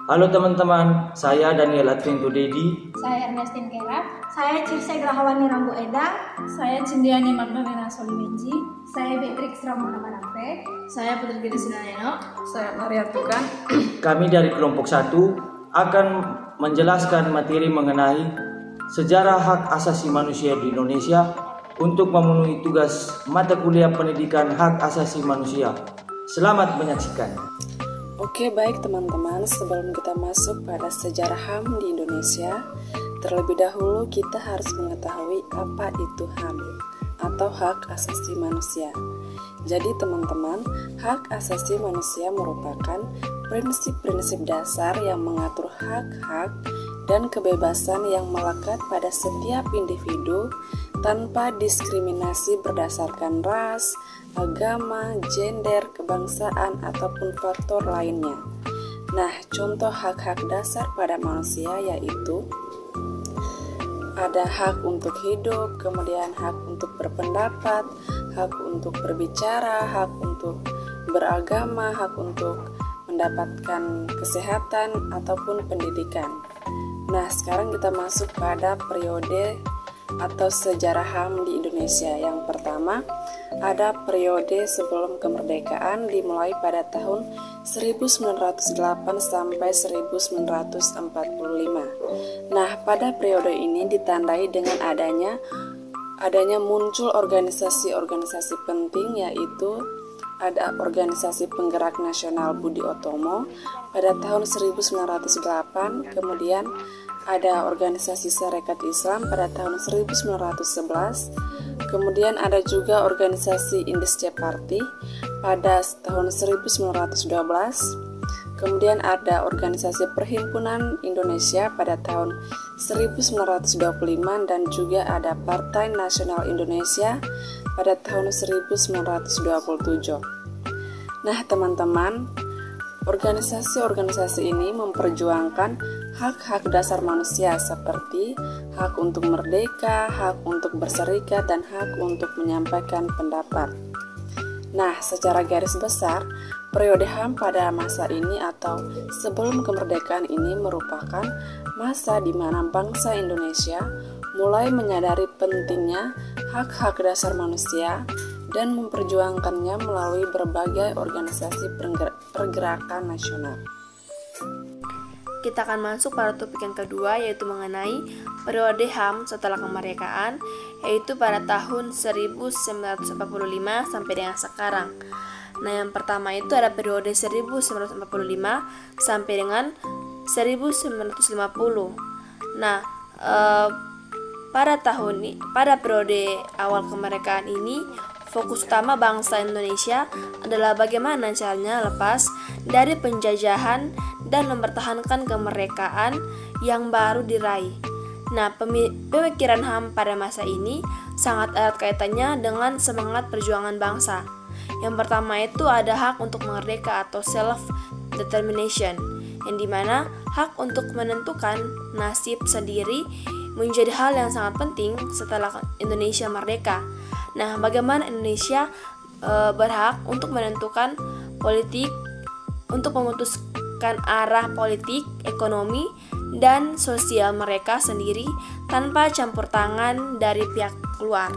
Halo teman-teman, saya Daniel Advento Dedi. Saya Ernestine Kera. Saya Circe Grahawani Rambu Eda. Saya Cindiani Magdalena Solimenji. Saya Beatrix Ramona Manape. Saya Putri Gede Sinayano. Saya Maria Tukan. Kami dari kelompok 1 akan menjelaskan materi mengenai sejarah hak asasi manusia di Indonesia untuk memenuhi tugas mata kuliah pendidikan hak asasi manusia. Selamat menyaksikan. Oke, baik teman-teman, sebelum kita masuk pada sejarah HAM di Indonesia, terlebih dahulu kita harus mengetahui apa itu HAM atau hak asasi manusia. Jadi teman-teman, hak asasi manusia merupakan prinsip-prinsip dasar yang mengatur hak-hak dan kebebasan yang melekat pada setiap individu tanpa diskriminasi berdasarkan ras, agama, gender, kebangsaan, ataupun faktor lainnya. Nah, contoh hak-hak dasar pada manusia yaitu ada hak untuk hidup, kemudian hak untuk berpendapat, hak untuk berbicara, hak untuk beragama, hak untuk mendapatkan kesehatan ataupun pendidikan. Nah, sekarang kita masuk pada periode atau sejarah HAM di Indonesia. Yang pertama, ada periode sebelum kemerdekaan dimulai pada tahun 1908 sampai 1945. Nah, pada periode ini ditandai dengan adanya muncul organisasi-organisasi penting, yaitu ada organisasi penggerak nasional Budi Otomo pada tahun 1908, kemudian ada organisasi Sarekat Islam pada tahun 1911, kemudian ada juga organisasi Indische Party pada tahun 1912, kemudian ada organisasi Perhimpunan Indonesia pada tahun 1925 dan juga ada Partai Nasional Indonesia pada tahun 1927. Nah, teman-teman, organisasi-organisasi ini memperjuangkan hak-hak dasar manusia seperti hak untuk merdeka, hak untuk berserikat, dan hak untuk menyampaikan pendapat. Nah, secara garis besar, periode HAM pada masa ini atau sebelum kemerdekaan ini merupakan masa di mana bangsa Indonesia mulai menyadari pentingnya hak-hak dasar manusia dan memperjuangkannya melalui berbagai organisasi pergerakan nasional. Kita akan masuk pada topik yang kedua, yaitu mengenai periode HAM setelah kemerdekaan, yaitu pada tahun 1945 sampai dengan sekarang. Nah, yang pertama itu ada periode 1945 sampai dengan 1950. Nah, pada periode awal kemerdekaan ini, fokus utama bangsa Indonesia adalah bagaimana caranya lepas dari penjajahan dan mempertahankan kemerdekaan yang baru diraih. Nah, pemikiran HAM pada masa ini sangat erat kaitannya dengan semangat perjuangan bangsa. Yang pertama itu ada hak untuk merdeka atau self-determination, yang dimana hak untuk menentukan nasib sendiri menjadi hal yang sangat penting setelah Indonesia merdeka. Nah, bagaimana Indonesia berhak untuk menentukan politik, untuk memutuskan arah politik, ekonomi, dan sosial mereka sendiri tanpa campur tangan dari pihak luar.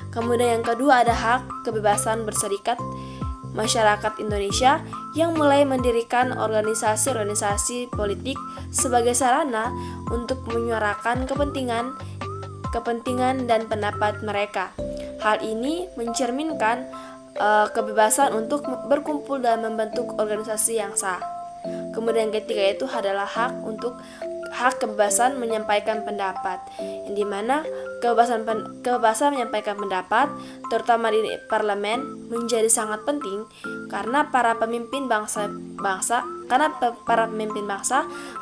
Kemudian yang kedua ada hak kebebasan berserikat masyarakat Indonesia yang mulai mendirikan organisasi-organisasi politik sebagai sarana untuk menyuarakan kepentingan dan pendapat mereka. Hal ini mencerminkan kebebasan untuk berkumpul dan membentuk organisasi yang sah. Kemudian yang ketiga itu adalah hak kebebasan menyampaikan pendapat, yang dimana kebebasan menyampaikan pendapat, terutama di parlemen, menjadi sangat penting karena para pemimpin bangsa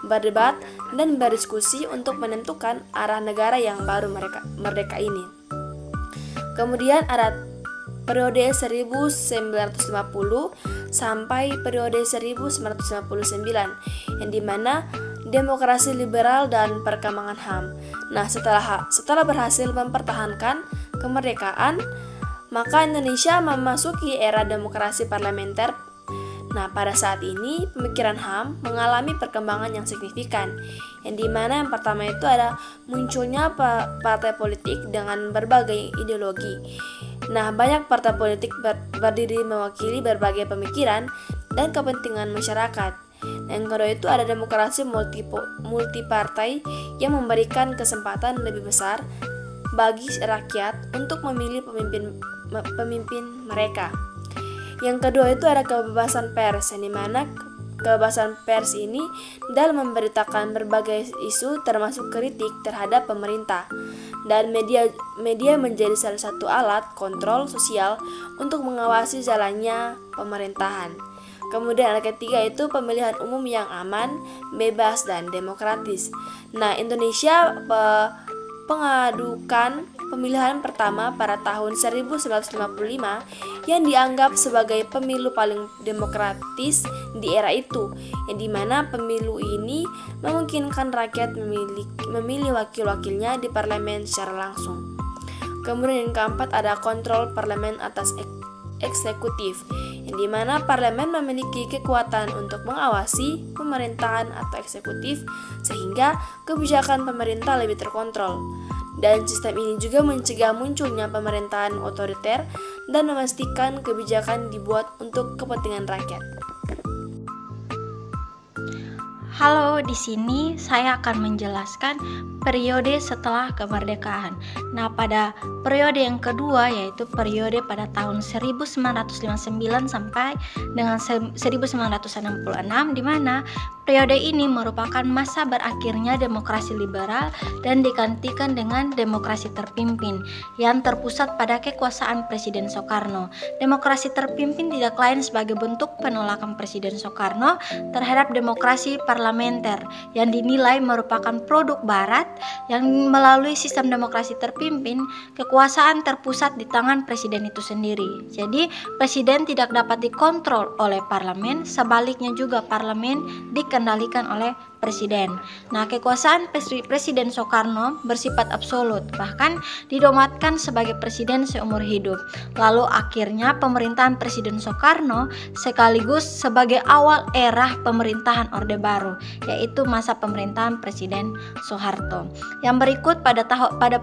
berdebat dan berdiskusi untuk menentukan arah negara yang baru merdeka ini. Kemudian ada periode 1950 sampai periode 1959, yang dimana demokrasi liberal dan perkembangan HAM. Nah, setelah berhasil mempertahankan kemerdekaan, maka Indonesia memasuki era demokrasi parlementer. Nah, pada saat ini pemikiran HAM mengalami perkembangan yang signifikan, yang dimana yang pertama itu ada munculnya partai politik dengan berbagai ideologi. Nah, banyak partai politik berdiri mewakili berbagai pemikiran dan kepentingan masyarakat. Yang kedua itu ada demokrasi multipartai yang memberikan kesempatan lebih besar bagi rakyat untuk memilih pemimpin mereka. Yang kedua itu ada kebebasan pers, yang dimana kebebasan pers ini dalam memberitakan berbagai isu termasuk kritik terhadap pemerintah, dan media menjadi salah satu alat kontrol sosial untuk mengawasi jalannya pemerintahan. Kemudian yang ketiga itu pemilihan umum yang aman, bebas, dan demokratis. Nah, Indonesia pengadukan pemilihan pertama pada tahun 1955 yang dianggap sebagai pemilu paling demokratis di era itu, yang dimana pemilu ini memungkinkan rakyat memilih wakil-wakilnya di parlemen secara langsung. Kemudian yang keempat ada kontrol parlemen atas eksekutif, yang dimana parlemen memiliki kekuatan untuk mengawasi pemerintahan atau eksekutif sehingga kebijakan pemerintah lebih terkontrol. Dan sistem ini juga mencegah munculnya pemerintahan otoriter dan memastikan kebijakan dibuat untuk kepentingan rakyat. Halo, di sini saya akan menjelaskan periode setelah kemerdekaan. Nah, pada periode yang kedua yaitu periode pada tahun 1959 sampai dengan 1966, di mana periode ini merupakan masa berakhirnya demokrasi liberal dan digantikan dengan demokrasi terpimpin yang terpusat pada kekuasaan Presiden Soekarno. Demokrasi terpimpin tidak lain sebagai bentuk penolakan Presiden Soekarno terhadap demokrasi parlamenter yang dinilai merupakan produk Barat, yang melalui sistem demokrasi terpimpin kekuasaan terpusat di tangan presiden itu sendiri. Jadi presiden tidak dapat dikontrol oleh parlemen, sebaliknya juga parlemen dikendalikan oleh presiden. Nah, kekuasaan Presiden Soekarno bersifat absolut, bahkan didomatkan sebagai presiden seumur hidup. Lalu akhirnya pemerintahan Presiden Soekarno sekaligus sebagai awal era pemerintahan Orde Baru, yaitu masa pemerintahan Presiden Soeharto. Yang berikut pada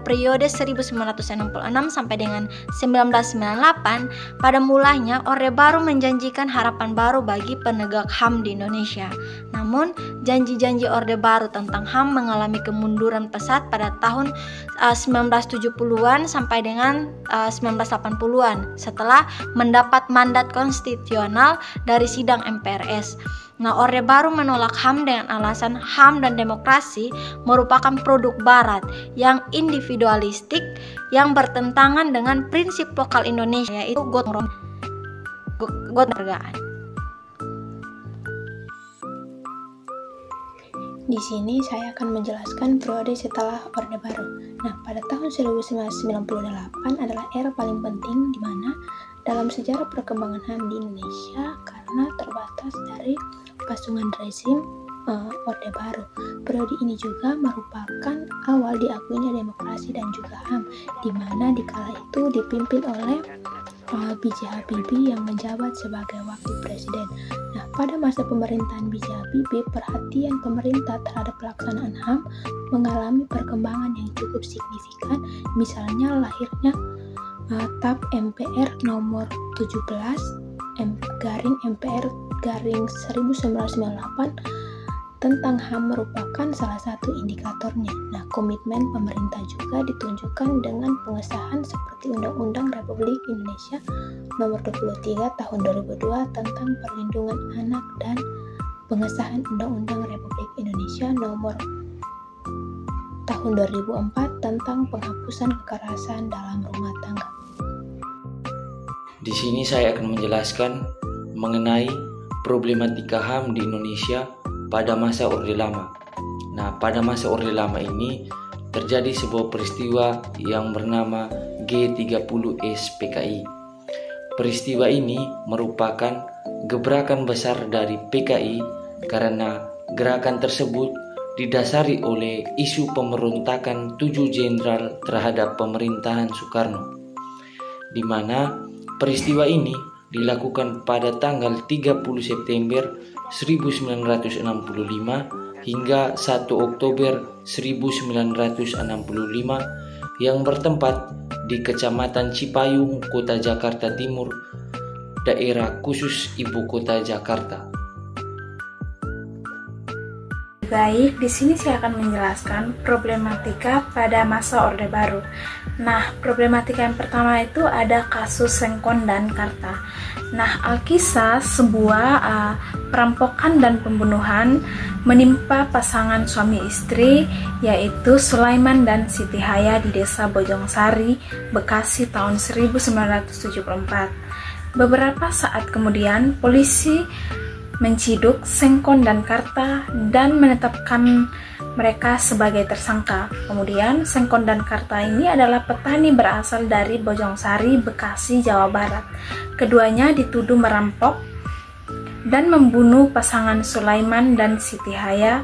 periode 1966 sampai dengan 1998, pada mulanya Orde Baru menjanjikan harapan baru bagi penegak HAM di Indonesia. Namun, janji-janji Orde Baru tentang HAM mengalami kemunduran pesat pada tahun 1970-an sampai dengan 1980-an setelah mendapat mandat konstitusional dari sidang MPRS. Nah, Orde Baru menolak HAM dengan alasan HAM dan demokrasi merupakan produk Barat yang individualistik yang bertentangan dengan prinsip lokal Indonesia, yaitu gotong royong. Di sini saya akan menjelaskan periode setelah Orde Baru. Nah, pada tahun 1998 adalah era paling penting di mana dalam sejarah perkembangan HAM di Indonesia karena terbatas dari pasungan rezim Orde Baru. Periode ini juga merupakan awal diakuinya demokrasi dan juga HAM, di mana di kala itu dipimpin oleh B.J. Habibie yang menjabat sebagai wakil presiden. Nah, pada masa pemerintahan B.J. Habibie, perhatian pemerintah terhadap pelaksanaan HAM mengalami perkembangan yang cukup signifikan, misalnya lahirnya TAP MPR nomor 17/MPR/1998 tentang HAM merupakan salah satu indikatornya. Nah, komitmen pemerintah juga ditunjukkan dengan pengesahan seperti Undang-Undang Republik Indonesia Nomor 23 Tahun 2002 tentang Perlindungan Anak dan pengesahan Undang-Undang Republik Indonesia Nomor Tahun 2004 tentang penghapusan kekerasan dalam rumah tangga. Di sini saya akan menjelaskan mengenai problematika HAM di Indonesia pada masa Orde Lama. Nah, pada masa Orde Lama ini terjadi sebuah peristiwa yang bernama G30S PKI. Peristiwa ini merupakan gebrakan besar dari PKI karena gerakan tersebut didasari oleh isu pemberontakan 7 jenderal terhadap pemerintahan Soekarno, di mana peristiwa ini dilakukan pada tanggal 30 September 1965 hingga 1 Oktober 1965 yang bertempat di Kecamatan Cipayung, Kota Jakarta Timur, daerah khusus Ibu Kota Jakarta. Baik, di sini saya akan menjelaskan problematika pada masa Orde Baru. Nah, problematika yang pertama itu ada kasus Sengkon dan Karta. Nah, alkisah sebuah perampokan dan pembunuhan menimpa pasangan suami istri yaitu Sulaiman dan Siti Haya di Desa Bojongsari, Bekasi tahun 1974. Beberapa saat kemudian polisi menciduk Sengkon dan Karta dan menetapkan mereka sebagai tersangka. Kemudian Sengkon dan Karta ini adalah petani berasal dari Bojongsari, Bekasi, Jawa Barat. Keduanya dituduh merampok dan membunuh pasangan Sulaiman dan Siti Haya.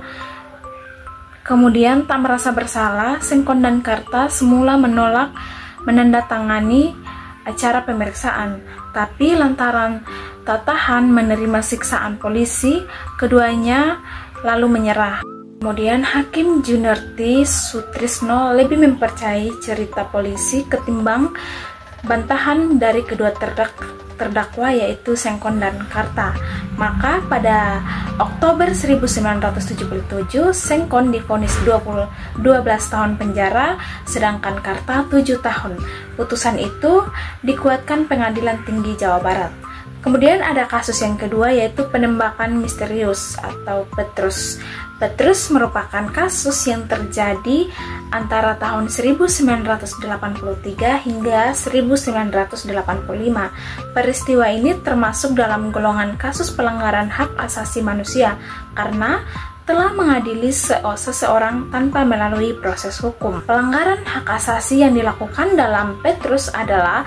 Kemudian tak merasa bersalah, Sengkon dan Karta semula menolak menandatangani acara pemeriksaan, tapi lantaran tak tahan menerima siksaan polisi, keduanya lalu menyerah. Kemudian Hakim Junarti Sutrisno lebih mempercayai cerita polisi ketimbang bantahan dari kedua terdakwa yaitu Sengkon dan Karta. Maka pada Oktober 1977 Sengkon divonis 12 tahun penjara, sedangkan Karta 7 tahun. Putusan itu dikuatkan Pengadilan Tinggi Jawa Barat. Kemudian ada kasus yang kedua yaitu penembakan misterius atau Petrus. Petrus merupakan kasus yang terjadi antara tahun 1983 hingga 1985. Peristiwa ini termasuk dalam golongan kasus pelanggaran hak asasi manusia karena telah mengadili seseorang tanpa melalui proses hukum. Pelanggaran hak asasi yang dilakukan dalam Petrus adalah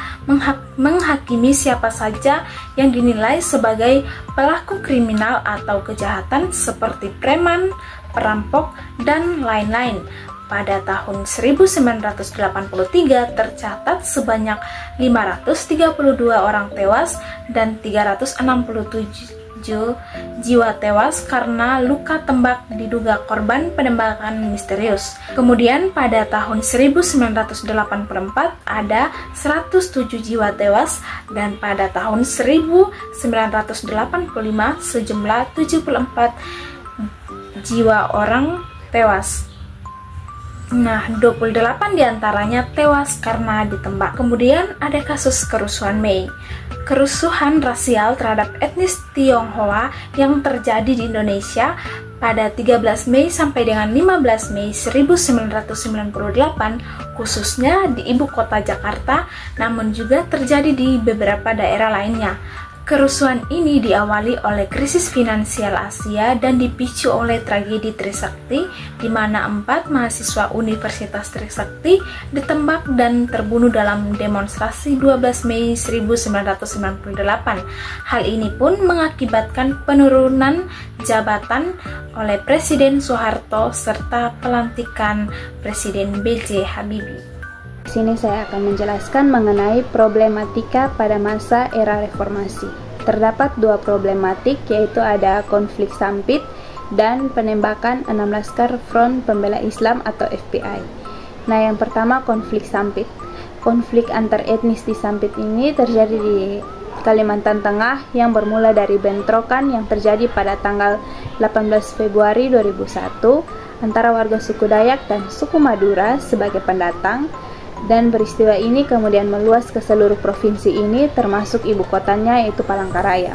menghakimi siapa saja yang dinilai sebagai pelaku kriminal atau kejahatan seperti preman, perampok, dan lain-lain. Pada tahun 1983 tercatat sebanyak 532 orang tewas dan 367 jiwa tewas karena luka tembak diduga korban penembakan misterius. Kemudian pada tahun 1984 ada 107 jiwa tewas dan pada tahun 1985 sejumlah 74 jiwa orang tewas. Nah, 28 diantaranya tewas karena ditembak. Kemudian ada kasus kerusuhan Mei. Kerusuhan rasial terhadap etnis Tionghoa yang terjadi di Indonesia pada 13 Mei sampai dengan 15 Mei 1998, khususnya di ibu kota Jakarta, namun juga terjadi di beberapa daerah lainnya. Kerusuhan ini diawali oleh krisis finansial Asia dan dipicu oleh tragedi Trisakti, di mana 4 mahasiswa Universitas Trisakti ditembak dan terbunuh dalam demonstrasi 12 Mei 1998. Hal ini pun mengakibatkan penurunan jabatan oleh Presiden Soeharto serta pelantikan Presiden B.J. Habibie. Di sini saya akan menjelaskan mengenai problematika pada masa era reformasi. Terdapat 2 problematik, yaitu ada konflik Sampit dan penembakan 6 Laskar Front Pembela Islam atau FPI. Nah, yang pertama konflik Sampit. Konflik antar etnis di Sampit ini terjadi di Kalimantan Tengah yang bermula dari bentrokan yang terjadi pada tanggal 18 Februari 2001 antara warga suku Dayak dan suku Madura sebagai pendatang. Dan peristiwa ini kemudian meluas ke seluruh provinsi ini termasuk ibu kotanya yaitu Palangkaraya.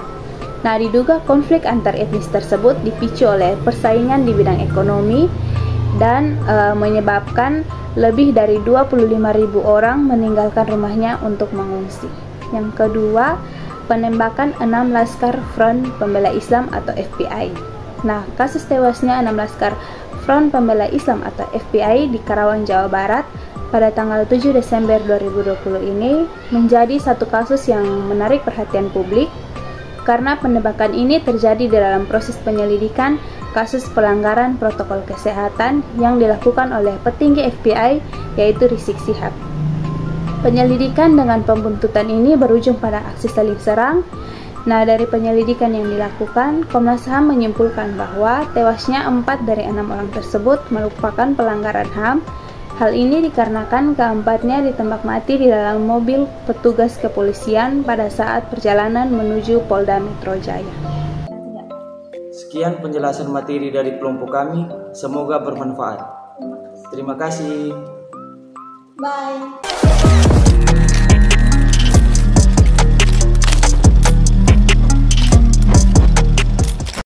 Nah, diduga konflik antar etnis tersebut dipicu oleh persaingan di bidang ekonomi dan menyebabkan lebih dari 25.000 orang meninggalkan rumahnya untuk mengungsi. Yang kedua, penembakan 6 Laskar Front Pembela Islam atau FPI. Nah, kasus tewasnya 6 Laskar Front Pembela Islam atau FPI di Karawang, Jawa Barat pada tanggal 7 Desember 2020 ini menjadi satu kasus yang menarik perhatian publik karena penembakan ini terjadi di dalam proses penyelidikan kasus pelanggaran protokol kesehatan yang dilakukan oleh petinggi FPI yaitu Rizik Syihab. Penyelidikan dengan pembuntutan ini berujung pada aksi saling serang. Nah, dari penyelidikan yang dilakukan, Komnas HAM menyimpulkan bahwa tewasnya 4 dari 6 orang tersebut merupakan pelanggaran HAM. Hal ini dikarenakan keempatnya ditembak mati di dalam mobil petugas kepolisian pada saat perjalanan menuju Polda Metro Jaya. Sekian penjelasan materi dari kelompok kami, semoga bermanfaat. Terima kasih. Bye.